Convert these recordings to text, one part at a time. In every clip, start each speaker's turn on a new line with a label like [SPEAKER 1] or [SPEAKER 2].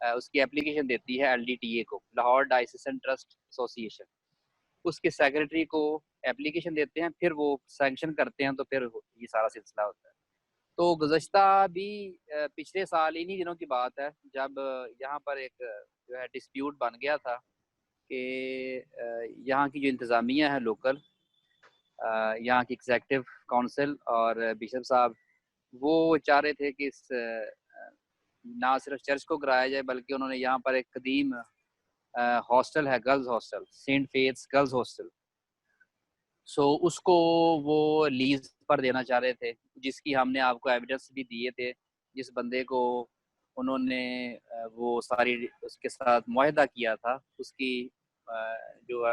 [SPEAKER 1] اس کی اپلیکیشن دیتی ہے LDTA کو، لاہور ڈائسیسن ٹرسٹ ایسوسی ایشن، اس کے سیکرٹری کو اپلیکیشن دیتے ہیں، پھر وہ سینکشن کرتے ہیں، تو پھر یہ سارا سلسلہ ہوتا ہے۔ تو گزشتہ بھی پچھلے سال انہی دنوں کی بات ہے جب یہاں پر ایک جو ہے ڈسپیوٹ بن گیا تھا کہ یہاں کی جو انتظامیہ ہے لوکل، یہاں کی ایگزیکٹو کونسل اور بشپ صاحب، وہ چاہ رہے تھے کہ اس نہ صرف چرچ کو کرایا جائے بلکہ انہوں نے یہاں پر ایک قدیم ہاسٹل ہے، girls hostel, Saint Faith's girls hostel, so اس کو وہ لیز پر دینا چاہ رہے تھے، جس کی ہم نے آپ کو ایویڈنس بھی دیے تھے، جس بندے کو انہوں نے وہ ساری اس کے ساتھ معاہدہ کیا تھا، اس کی جو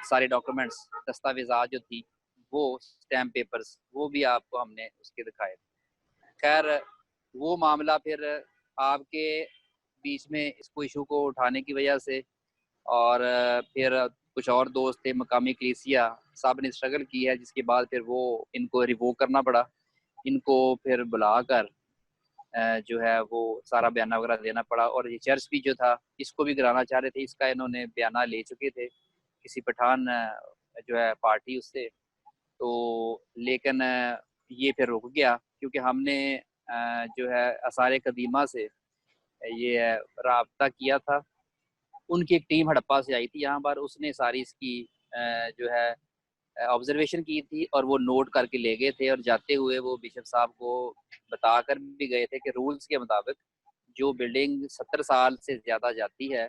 [SPEAKER 1] سارے ڈاکومنٹس، دستاویزات جو تھی، وہ اسٹیمپ پیپرز، وہ بھی آپ کو ہم نے اس کے دکھائے تھے۔ خیر وہ معاملہ پھر آپ کے بیچ میں اس کو ایشو کو اٹھانے کی وجہ سے، اور پھر کچھ اور دوست تھے مقامی کلیسیا صاحب نے اسٹرگل کی ہے، جس کے بعد پھر وہ ان کو ریووک کرنا پڑا، ان کو پھر بلا کر جو ہے وہ سارا بیانہ وغیرہ دینا پڑا، اور یہ چرچ بھی جو تھا اس کو بھی گرانا چاہ رہے تھے، اس کا انہوں نے بیانہ لے چکے تھے کسی پٹھان جو ہے پارٹی اس سے، تو لیکن یہ پھر رک گیا کیونکہ ہم نے جو ہے آثار قدیمہ سے یہ رابطہ کیا تھا، ان کی ایک ٹیم ہڑپا سے آئی تھی یہاں پر، اس نے ساری اس کی جو ہے آبزرویشن کی تھی اور وہ نوٹ کر کے لے گئے تھے، اور جاتے ہوئے وہ بشپ صاحب کو بتا کر بھی گئے تھے کہ رولز کے مطابق جو بلڈنگ 70 سال سے زیادہ جاتی ہے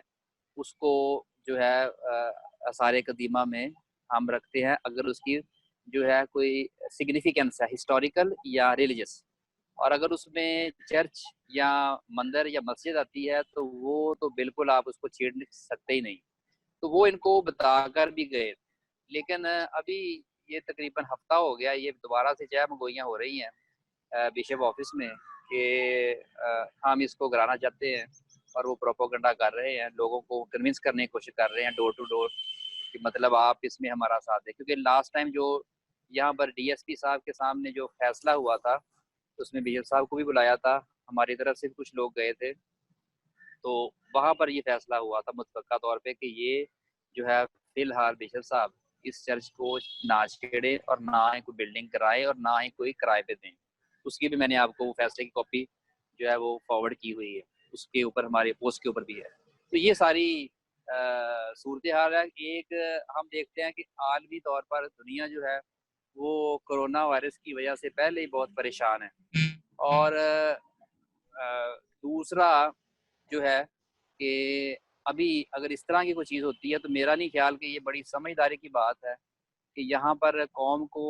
[SPEAKER 1] اس کو جو ہے آثار قدیمہ میں ہم رکھتے ہیں، اگر اس کی جو ہے کوئی سگنیفیکینس ہے ہسٹوریکل یا ریلیجس، اور اگر اس میں چرچ یا مندر یا مسجد آتی ہے تو وہ تو بالکل آپ اس کو چھیڑ سکتے ہی نہیں، تو وہ ان کو بتا کر بھی گئے، لیکن ابھی یہ تقریباً ہفتہ ہو گیا، یہ دوبارہ سے چہ مگوئیاں ہو رہی ہیں بشپ آفس میں کہ ہم اس کو کرانا چاہتے ہیں، اور وہ پروپوگنڈا کر رہے ہیں، لوگوں کو کنونس کرنے کی کوشش کر رہے ہیں ڈور ٹو ڈور کہ مطلب آپ اس میں ہمارا ساتھ دیں، کیونکہ لاسٹ ٹائم جو یہاں پر DSP صاحب کے سامنے جو فیصلہ ہوا تھا اس میں بشپ صاحب کو بھی بلایا تھا، ہماری طرف سے کچھ لوگ گئے تھے، تو وہاں پر یہ فیصلہ ہوا تھا متفقہ طور پہ کہ یہ جو ہے فی الحال بشپ صاحب اس چرچ کو نہ چھیڑے اور نہ ہی کوئی بلڈنگ کرائے اور نہ ہی کوئی کرائے پہ دیں، اس کی بھی میں نے آپ کو وہ فیصلے کی کاپی جو ہے وہ فارورڈ کی ہوئی ہے، اس کے اوپر ہمارے پوسٹ کے اوپر بھی ہے۔ تو یہ ساری صورتحال ہے۔ ایک ہم دیکھتے ہیں کہ عالمی طور پر دنیا جو ہے وہ کرونا وائرس کی وجہ سے پہلے ہی بہت پریشان ہے، اور دوسرا جو ہے کہ ابھی اگر اس طرح کی کوئی چیز ہوتی ہے تو میرا نہیں خیال کہ یہ بڑی سمجھداری کی بات ہے کہ یہاں پر قوم کو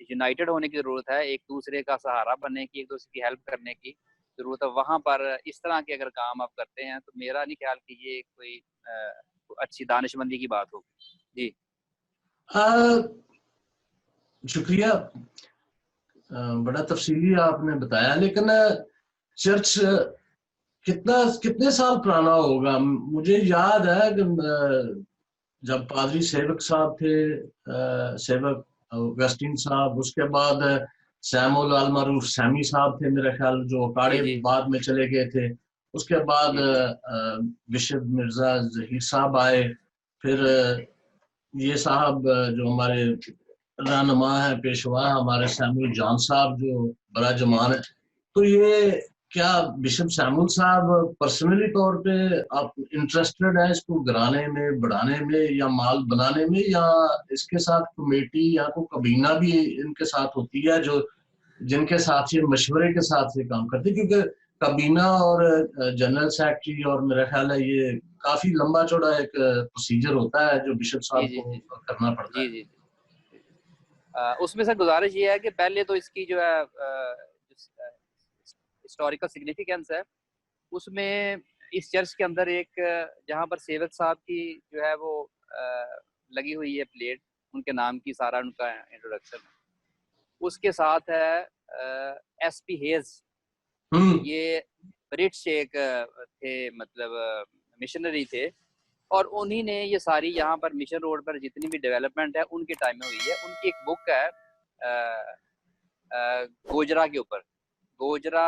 [SPEAKER 1] یونائٹڈ ہونے کی ضرورت ہے، ایک دوسرے کا سہارا بننے کی، ایک دوسرے کی ہیلپ کرنے کی ضرورت ہے، وہاں پر اس طرح کے اگر کام آپ کرتے ہیں تو میرا نہیں خیال کہ یہ کوئی اچھی دانش مندی کی بات ہوگی۔ جی
[SPEAKER 2] شکریہ، بڑا تفصیلی آپ نے بتایا، لیکن چرچ کتنے سال پرانا ہوگا؟ مجھے یاد ہے کہ جب پادری سیوک صاحب تھے، سیوک اگسٹین صاحب، اس کے بعد سیمول المعروف سیمی صاحب تھے میرا خیال، جو اکاڑے بعد میں چلے گئے تھے، اس کے بعد بشپ مرزا ظہیر صاحب آئے، پھر یہ صاحب جو ہمارے رہنما ہے، پیشوا ہے ہمارے سیمول جان صاحب جو بڑا جمان ہے، تو یہ کیا بشپ سیمول صاحب پرسنلی طور پہ آپ انٹرسٹڈ ہیں اس کو گرانے میں، بڑھانے میں، یا مال بنانے میں، یا اس کے ساتھ کمیٹی یا کوئی کابینہ بھی ان کے ساتھ ہوتی ہے جو جن کے ساتھ یہ مشورے کے ساتھ یہ کام کرتے؟ کیونکہ کابینہ اور جنرل سیکرٹری اور میرا خیال ہے یہ کافی لمبا چوڑا ایک پروسیجر ہوتا ہے جو بشپ صاحب کو کرنا پڑتا ہے۔
[SPEAKER 1] جی اس میں سے گزارش یہ ہے کہ پہلے تو اس کی جو ہے ہسٹوریکل سگنیفیکینس ہے، اس میں اس چرچ کے اندر ایک جہاں پر سیوک صاحب کی جو ہے وہ لگی ہوئی ہے پلیٹ، ان کے نام کی سارا ان کا انٹروڈکشن، اس کے ساتھ ہے ایس پی ہیز، یہ برٹش ایک تھے، مطلب مشنری تھے، اور انہی نے یہ ساری یہاں پر مشن روڈ پر جتنی بھی ڈیولپمنٹ ہے ان کے ٹائم میں ہوئی ہے۔ ان کی ایک بک ہے گوجرا کے اوپر، گوجرا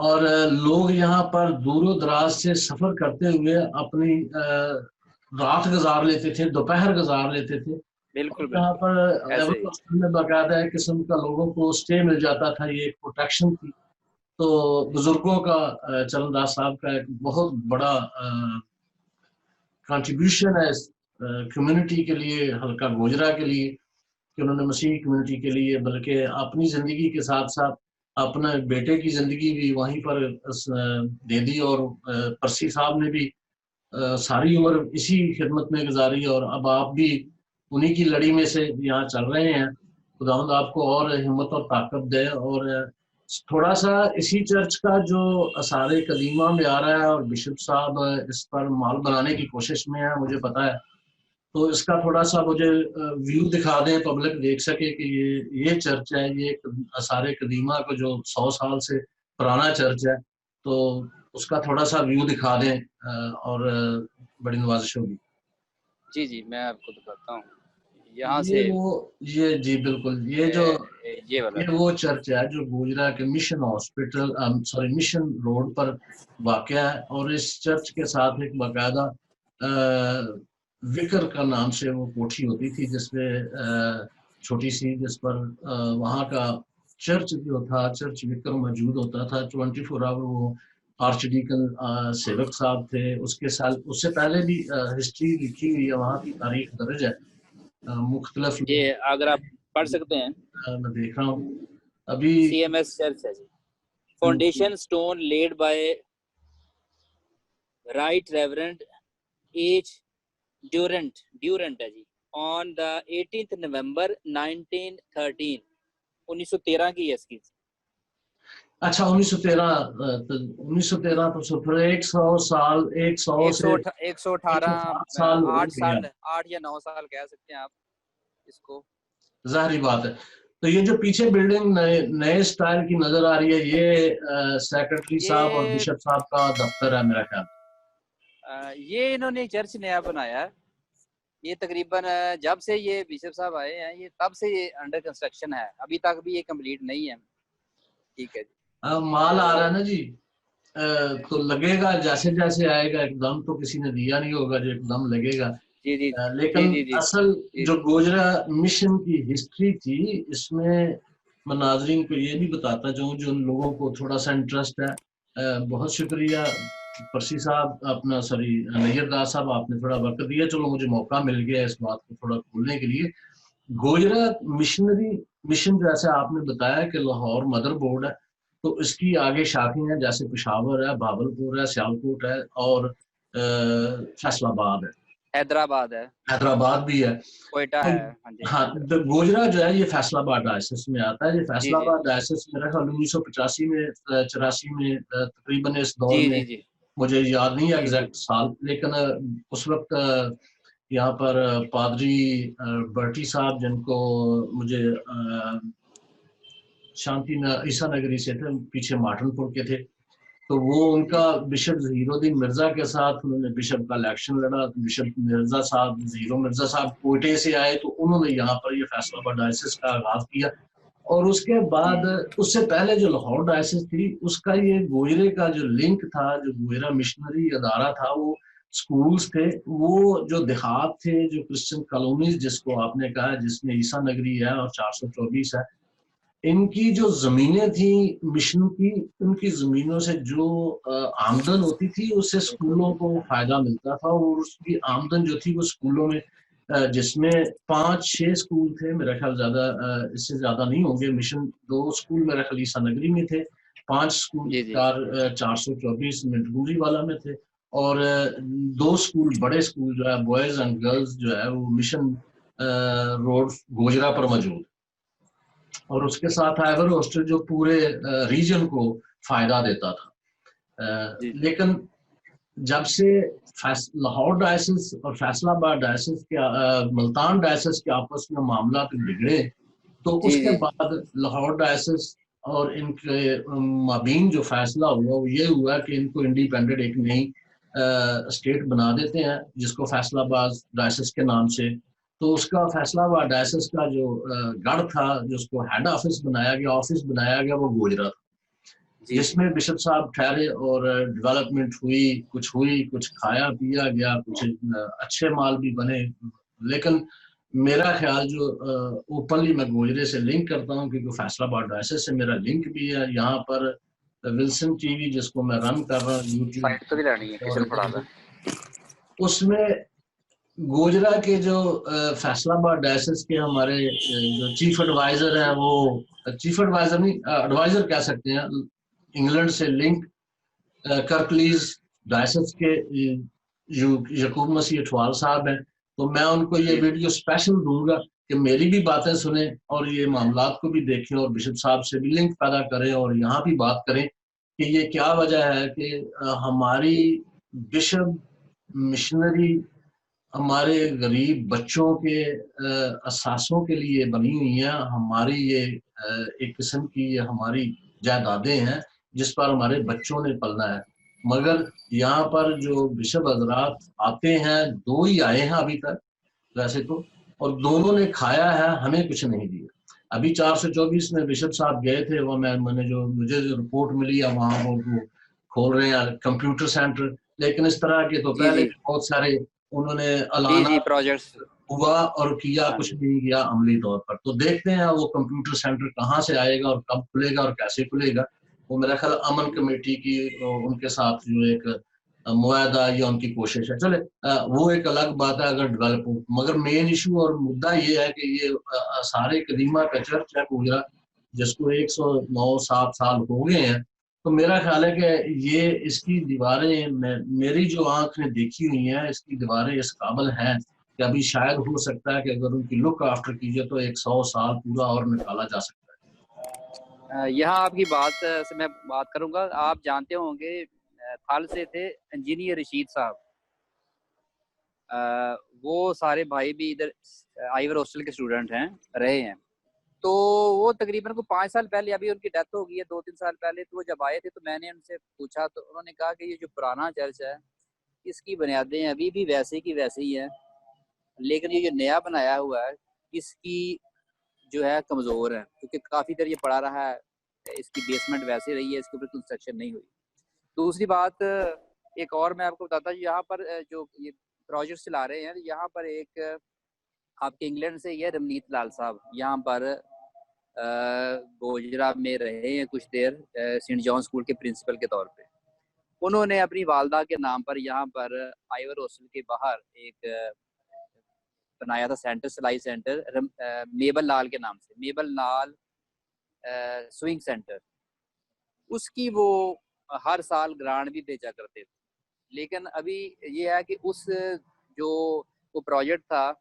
[SPEAKER 2] اور لوگ یہاں پر دور و دراز سے سفر کرتے ہوئے اپنی رات گزار لیتے تھے، دوپہر گزار لیتے تھے.
[SPEAKER 1] بالکل
[SPEAKER 2] یہاں پر
[SPEAKER 1] ایسے ہی.
[SPEAKER 2] ہاسٹل میں باقاعدہ ایک قسم کا لوگوں کو اسٹے مل جاتا تھا، یہ ایک پروٹیکشن تھی. تو بزرگوں کا چرن داس صاحب کا ایک بہت بڑا کنٹریبیوشن ہے اس کمیونٹی کے لیے، حلقہ گوجرا کے لیے، کہ انہوں نے مسیحی کمیونٹی کے لیے بلکہ اپنی زندگی کے ساتھ ساتھ اپنے بیٹے کی زندگی بھی وہیں پر دے دی. اور پرسی صاحب نے بھی ساری عمر اسی خدمت میں گزاری، اور اب آپ بھی انہی کی لڑی میں سے یہاں چل رہے ہیں. خداوند آپ کو اور ہمت اور طاقت دے. اور تھوڑا سا اسی چرچ کا جو آثار قدیمہ میں آ رہا ہے، اور بشپ صاحب اس پر مال بنانے کی کوشش میں ہے، مجھے پتا ہے. تو اس کا تھوڑا سا مجھے ویو دکھا دیں، پبلک دیکھ سکے کہ یہ چرچ ہے، یہ آثار قدیمہ کو جو 100 سال سے پرانا چرچ ہے، تو اس کا تھوڑا سا ویو دکھا دیں اور بڑی نوازش ہوگی.
[SPEAKER 1] جی جی میں آپ کو دکھاتا ہوں یہاں سے.
[SPEAKER 2] یہ جی بالکل، یہ وہ چرچ ہے جو گوجرا کے مشن ہاسپٹل مشن روڈ پر واقع ہے. اور اس چرچ کے ساتھ ایک باقاعدہ وکر کا نام سے وہ کوٹھی ہوتی تھی، جس میں چھوٹی سی، جس پر وہاں کا چرچ جو تھا، چرچ وکر موجود ہوتا تھا 24 آور. وہ آرچ ڈیکن سیوک صاحب تھے. اس سے پہلے بھی ہسٹری لکھی ہوئی ہے، وہاں کی تاریخ درج ہے مختلف.
[SPEAKER 1] یہ اگر آپ پڑھ سکتے ہیں،
[SPEAKER 2] میں دیکھ رہا ہوں ابھی.
[SPEAKER 1] سی ایم ایس چرچ ہے جی. Foundation stone laid by Right Reverend H Durant ہے جی آن دا 18 نومبر 1913. 1913 کی ہے اس کی.
[SPEAKER 2] اچھا 1913 تو پھر 100 سال
[SPEAKER 1] 118
[SPEAKER 2] سال
[SPEAKER 1] 8 یا 9 سال کہہ سکتے ہیں آپ اس کو.
[SPEAKER 2] ظاہری بات ہے. تو یہ جو پیچھے بلڈنگ نئے سٹائل کی نظر آ رہی ہے، یہ سیکرٹری صاحب اور بشپ صاحب کا دفتر ہے میرا خیال.
[SPEAKER 1] یہ انہوں نے چرچ نیا بنایا. یہ تقریباً جب سے یہ بشپ صاحب آئے ہیں، یہ تب سے یہ انڈر کنسٹرکشن ہے، ابھی تک بھی یہ کمپلیٹ نہیں ہے. ٹھیک ہے جی.
[SPEAKER 2] مال آ رہا ہے نا جی، تو لگے گا جیسے جیسے آئے گا. ایک دم تو کسی نے دیا نہیں ہوگا جو ایک دم لگے گا.
[SPEAKER 1] جی جی
[SPEAKER 2] لیکن
[SPEAKER 1] جی جی
[SPEAKER 2] اصل جو گوجرا مشن کی ہسٹری تھی، اس میں میں ناظرین کو یہ بھی بتاتا چاہوں جو ان لوگوں کو تھوڑا سا انٹرسٹ ہے. بہت شکریہ پرسی صاحب، اپنا سوری نیر داس صاحب، آپ نے تھوڑا وقت دیا. چلو مجھے موقع مل گیا اس بات کو تھوڑا کھولنے کے لیے. گوجرا مشن جیسے آپ نے بتایا کہ لاہور مدر بورڈ ہے، تو اس کی آگے شاخیں ہیں، جیسے پشاور ہے، بھاولپور ہے، سیالکوٹ ہے، اور فیصل آباد ہے، حیدرآباد بھی ہے.
[SPEAKER 1] کوئٹہ ہے.
[SPEAKER 2] ہاں، گوجرا جو ہے یہ فیصل آباد ڈائسس میں آتا ہے. یہ فیصل آباد ڈائسس میرا خیال 1985 میں 84 میں تقریباً اس دور میں، مجھے یاد نہیں ہے ایگزیکٹ سال، لیکن اس وقت یہاں پر پادری برٹی صاحب، جن کو مجھے شانتی عیسیٰ نگری سے تھے، پیچھے مارٹن پور کے تھے، تو وہ ان کا بشپ ظہیر الدین مرزا کے ساتھ انہوں نے بشپ کا الیکشن لڑا. بشپ مرزا صاحب، ظہیر مرزا صاحب کوئٹے سے آئے، تو انہوں نے یہاں پر یہ فیصل آباد ڈائسس کا آغاز کیا. اور اس کے بعد اس سے پہلے جو لاہور ڈائسس تھی، اس کا یہ گوجرے کا جو لنک تھا، جو گوجرا مشنری ادارہ تھا، وہ سکولز تھے، وہ جو دیہات تھے، جو کرسچن کالونیز جس کو آپ نے کہا، جس میں عیسیٰ نگری ہے اور 424 ہے، ان کی جو زمینیں تھیں مشن کی، ان کی زمینوں سے جو آمدن ہوتی تھی، اس سے سکولوں کو فائدہ ملتا تھا. اور اس کی آمدن جو تھی وہ سکولوں میں، جس میں 5-6 سکول تھے میرا خیال، زیادہ اس سے زیادہ نہیں ہوں گے. مشن 2 سکول میرا خیال عیسیٰ نگری میں تھے، 5 سکول 424 منٹگوری والا میں تھے، اور 2 سکول بڑے سکول جو ہے بوائز اینڈ گرلز جو ہے وہ مشن روڈ گوجرا پر موجود. اور اس کے ساتھ ایور ہاسٹل جو پورے ریجن کو فائدہ دیتا تھا. لیکن جب سے لاہور ڈائسس اور فیصل آباد ڈائسس کے ملتان ڈائسس کے آپس میں معاملات بگڑے، تو اس کے بعد لاہور ڈائسس اور ان کے مابین جو فیصلہ ہوا وہ یہ ہوا کہ ان کو انڈیپینڈنٹ ایک نئی اسٹیٹ بنا دیتے ہیں، جس کو فیصل آباد ڈائسس کے نام سے. تو اس کا فیصلہ آباد ڈائسس کا جو گڑھ تھا، جس کو ہیڈ آفس بنایا گیا، وہ گوجرا تھا. جس میں بشپ صاحب ٹھہرے اور ڈیولپمنٹ ہوئی, کچھ کھایا پیا گیا, کچھ اچھے مال بھی بنے. لیکن میرا خیال جو اوپنلی میں گوجرے سے لنک کرتا ہوں کیونکہ فیصل آباد ڈائسس سے میرا لنک بھی ہے. یہاں پر ولسن ٹی وی جس کو میں رن کر رہا ہوں یوٹیوب, اور اس میں گوجرا کے جو فیصل آباد ڈائسس کے ہمارے جو چیف ایڈوائزر ہیں, وہ چیف ایڈوائزر نہیں, ایڈوائزر کہہ سکتے ہیں, انگلینڈ سے لنک کرکلیز ڈائسس کے یعقوب مسیح اٹھوال صاحب ہیں. تو میں ان کو یہ ویڈیو اسپیشل دوں گا کہ میری بھی باتیں سنیں اور یہ معاملات کو بھی دیکھیں اور بشپ صاحب سے بھی لنک پیدا کریں اور یہاں بھی بات کریں کہ یہ کیا وجہ ہے کہ ہماری بشپ مشنری ہمارے غریب بچوں کے اثاثوں کے لیے بنی ہوئی ہیں. ہماری یہ ایک قسم کی یہ ہماری جائیدادیں ہیں جس پر ہمارے بچوں نے پلنا ہے. مگر یہاں پر جو بشپ حضرات آتے ہیں, 2 ہی آئے ہیں ابھی تک ویسے تو, اور دونوں نے کھایا ہے, ہمیں کچھ نہیں دیا. ابھی 424 میں بشپ صاحب گئے تھے, وہ میں نے مجھے جو رپورٹ ملی ہے وہاں وہ کھول رہے ہیں کمپیوٹر سینٹر. لیکن اس طرح کے تو پہلے بہت سارے انہوں نے اعلانات ہوا اور کیا, کچھ نہیں کیا عملی طور پر. تو دیکھتے ہیں وہ کمپیوٹر سینٹر کہاں سے آئے گا اور کب کھلے گا اور کیسے کھلے گا. وہ میرا خیال امن کمیٹی کی ان کے ساتھ جو ایک معاہدہ یا ان کی کوشش ہے. چلے وہ ایک الگ بات ہے اگر ڈیولپ ہو, مگر مین ایشو اور مدعا یہ ہے کہ یہ سارے قدیمہ کا چرچ ہے گوجرا جس کو 109-7 سال ہو گئے ہیں. تو میرا خیال ہے کہ یہ اس کی دیواریں میری جو آنکھ نے دیکھی ہوئی ہیں, اس کی دیواریں اس قابل ہیں کہ ابھی شاید ہو سکتا ہے کہ اگر ان کی لک آفٹر کیجیے تو 100 سال پورا اور نکالا جا سکتا ہے.
[SPEAKER 1] یہاں آپ کی بات سے میں بات کروں گا. آپ جانتے ہوں گے تھال سے تھے انجینئر رشید صاحب, وہ سارے بھائی بھی ادھر آئیور ہاسٹل کے اسٹوڈنٹ ہیں, رہے ہیں. تو وہ تقریباً کو 5 سال پہلے, ابھی ان کی ڈیتھ ہو گئی ہے 2-3 سال پہلے, تو وہ جب آئے تھے تو میں نے ان سے پوچھا تو انہوں نے کہا کہ یہ جو پرانا چرچ ہے اس کی بنیادیں ابھی بھی ویسے کی ویسے ہی ہیں, لیکن یہ جو نیا بنایا ہوا ہے اس کی جو ہے کمزور ہے, کیونکہ کافی دیر یہ پڑا رہا ہے, اس کی بیسمنٹ ویسے رہی ہے, اس کے اوپر کنسٹرکشن نہیں ہوئی. دوسری بات ایک اور میں آپ کو بتاتا ہوں, یہاں پر جو یہ پروجیکٹ چلا رہے ہیں, یہاں پر ایک آپ کے انگلینڈ سے یہ رمنیت لال صاحب یہاں پر گوجرا میں رہے ہیں کچھ دیر, سینٹ جان اسکول کے پرنسپل کے طور پہ. انہوں نے اپنی والدہ کے نام پر یہاں پر آئیور ہاسٹل کے باہر ایک بنایا تھا سینٹر, سلائی سینٹر, میبل لال کے نام سے, میبل لال سوئنگ سینٹر. اس کی وہ ہر سال گرانٹ بھی بھیجا کرتے تھے. لیکن ابھی یہ ہے کہ اس جو وہ پروجیکٹ تھا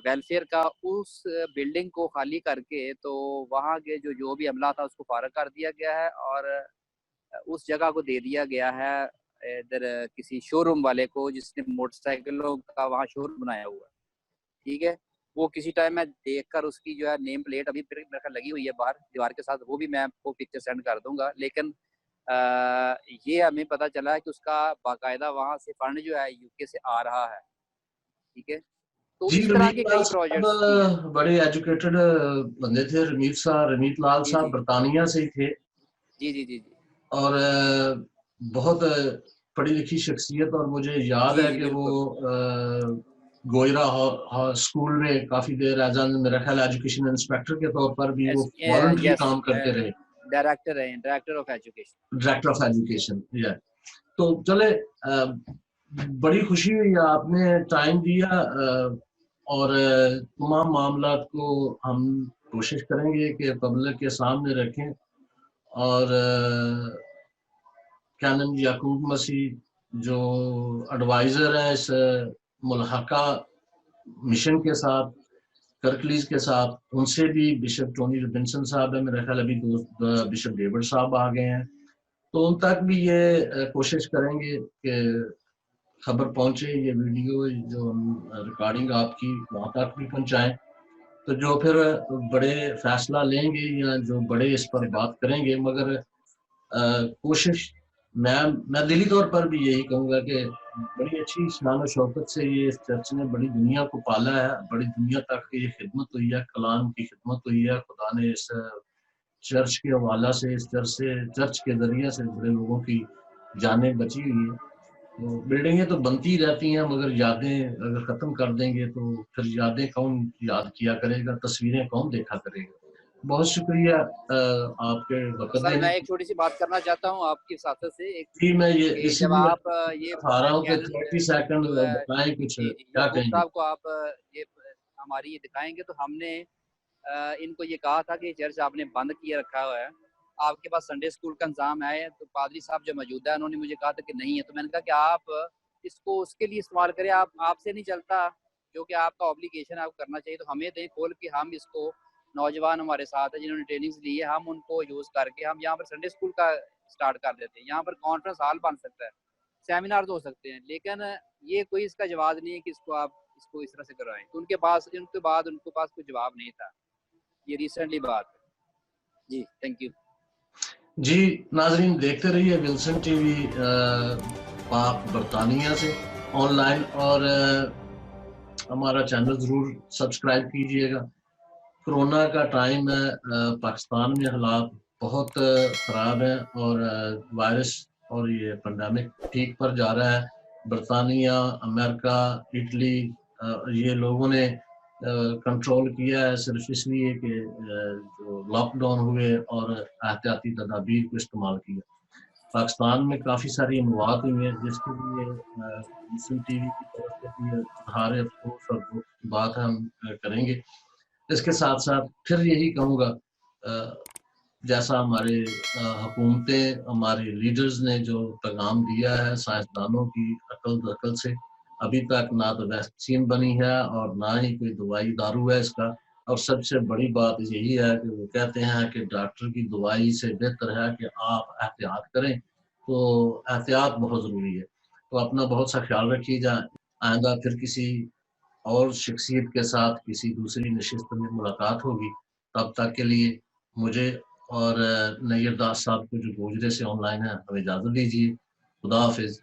[SPEAKER 1] ویلفیئر کا, اس بلڈنگ کو خالی کر کے تو وہاں کے جو بھی عملہ تھا اس کو فارغ کر دیا گیا ہے, اور اس جگہ کو دے دیا گیا ہے ادھر کسی شو روم والے کو جس نے موٹر سائیکلوں کا وہاں شو روم بنایا ہوا ہے. ٹھیک ہے, وہ کسی ٹائم میں دیکھ کر اس کی جو ہے نیم پلیٹ ابھی میرے خیال لگی ہوئی ہے باہر دیوار کے ساتھ, وہ بھی میں آپ کو پکچر سینڈ کر دوں گا. لیکن یہ ہمیں پتہ چلا ہے کہ اس کا باقاعدہ وہاں سے فنڈ جو ہے یو کے سے آ رہا ہے. ٹھیک ہے, تو اس طرح کے کئی پروجیکٹس
[SPEAKER 2] بڑے ایجوکیٹڈ بندے تھے. رمیت لال صاحب برطانیہ سے ہی تھے.
[SPEAKER 1] جی
[SPEAKER 2] اور بہت پڑھی لکھی شخصیت, اور مجھے یاد ہے کہ وہ گوجرا اسکول میں کافی دیر ایز این میرا خیال ایجوکیشن انسپیکٹر کے طور پر بھی وہ والنٹری کام کرتے رہے,
[SPEAKER 1] ڈائریکٹر آف ایجوکیشن.
[SPEAKER 2] تو چلے بڑی خوشی ہوئی آپ نے ٹائم دیا, اور تمام معاملات کو ہم کوشش کریں گے کہ پبلک کے سامنے رکھیں. اور کینن یعقوب مسیح جو ایڈوائزر ہیں اس ملحقہ مشن کے ساتھ, کرکلیز کے ساتھ, ان سے بھی بشپ ٹونی ربنسن صاحب ہے, میرا خیال ابھی بشپ ڈیوڈ صاحب آ گئے ہیں, تو ان تک بھی یہ کوشش کریں گے کہ خبر پہنچے, یہ ویڈیو جو ریکارڈنگ آپ کی وہاں تک بھی پہنچائیں. تو جو پھر بڑے فیصلہ لیں گے یا جو بڑے اس پر بات کریں گے, مگر کوشش میں دلی طور پر بھی یہی کہوں گا کہ بڑی اچھی شان و شوکت سے یہ اس چرچ نے بڑی دنیا کو پالا ہے, بڑی دنیا تک یہ خدمت ہوئی ہے, کلام کی خدمت ہوئی ہے. خدا نے اس چرچ کے حوالہ سے اس چرچ کے ذریعے سے بڑے لوگوں کی جانیں بچی ہوئی ہیں. تو بلڈنگیں تو بنتی رہتی ہیں مگر یادیں اگر ختم کر دیں گے تو پھر یادیں کون یاد کیا کرے گا, تصویریں کون دیکھا کرے گا. بہت شکریہ آپ کے وقت
[SPEAKER 1] سر
[SPEAKER 2] دینے.
[SPEAKER 1] میں ایک چھوٹی سی بات کرنا چاہتا ہوں آپ کی ساتھ سے ایک,
[SPEAKER 2] جی میں یہ
[SPEAKER 1] کہ
[SPEAKER 2] اسی
[SPEAKER 1] جب
[SPEAKER 2] لیے
[SPEAKER 1] آپ یہ
[SPEAKER 2] آ رہا ہوں کہ
[SPEAKER 1] چینل
[SPEAKER 2] 30 سیکنڈ
[SPEAKER 1] جو ہے,
[SPEAKER 2] بتائیں کچھ
[SPEAKER 1] جی جی,
[SPEAKER 2] کیا
[SPEAKER 1] یعقوب
[SPEAKER 2] کہیں گے.
[SPEAKER 1] صاحب کو آپ یہ ہماری یہ دکھائیں گے, تو ہم نے ان کو یہ کہا تھا کہ چرچ آپ نے بند کیے رکھا ہوا ہے, آپ کے پاس سنڈے اسکول کا انتظام ہے؟ تو پادری صاحب جو موجود ہے انہوں نے مجھے کہا تھا کہ نہیں ہے. تو میں نے کہا کہ آپ اس کو اس کے لیے استعمال کریں, آپ سے نہیں چلتا, جو کہ آپ کا اوبلیگیشن آپ کرنا چاہیے, تو ہمیں دیں کھول کے, ہم اس کو نوجوان ہمارے ساتھ ہیں جنہوں نے ٹریننگز لی ہے, ہم ان کو یوز کر کے ہم یہاں پر سنڈے اسکول کا سٹارٹ کر دیتے ہیں. یہاں پر کانفرنس ہال بن سکتا ہے, سیمینار ہو سکتے ہیں, لیکن یہ کوئی اس کا جواز نہیں ہے کہ اس کو آپ اس کو اس طرح سے کروائیں. تو ان کے پاس کوئی جواب نہیں تھا. یہ ریسنٹلی بات ہے. جی تھینک یو.
[SPEAKER 2] جی ناظرین دیکھتے رہیے ولسن ٹی وی پاک برطانیہ سے آن لائن, اور ہمارا چینل ضرور سبسکرائب کیجئے گا. کرونا کا ٹائم ہے, پاکستان میں حالات بہت خراب ہیں اور وائرس اور یہ پینڈیمک پیک پر جا رہا ہے. برطانیہ, امریکہ, اٹلی, یہ لوگوں نے کنٹرول کیا ہے صرف اس لیے کہ جو لاک ڈاؤن ہوئے اور احتیاطی تدابیر کو استعمال کیا. پاکستان میں کافی ساری اموات ہوئی ہیں جس کے لیے مسلم ٹی وی کی طرف سے بھی اظہار افسوس اور دکھ کی بات ہم کریں گے. اس کے ساتھ ساتھ پھر یہی کہوں گا, جیسا ہمارے حکومتیں, ہمارے لیڈرز نے جو پیغام دیا ہے سائنسدانوں کی عقل دخل سے, ابھی تک نہ تو ویکسین بنی ہے اور نہ ہی کوئی دوائی دارو ہے اس کا. اور سب سے بڑی بات یہی ہے کہ وہ کہتے ہیں کہ ڈاکٹر کی دوائی سے بہتر ہے کہ آپ احتیاط کریں. تو احتیاط بہت ضروری ہے. تو اپنا بہت سا خیال رکھیے جائیں. آئندہ پھر کسی اور شخصیت کے ساتھ کسی دوسری نشست میں ملاقات ہوگی. تب تک کے لیے مجھے اور نیر داس صاحب کو جو گوجرے سے آن لائن ہے ہمیں اجازت دیجیے. خدا حافظ.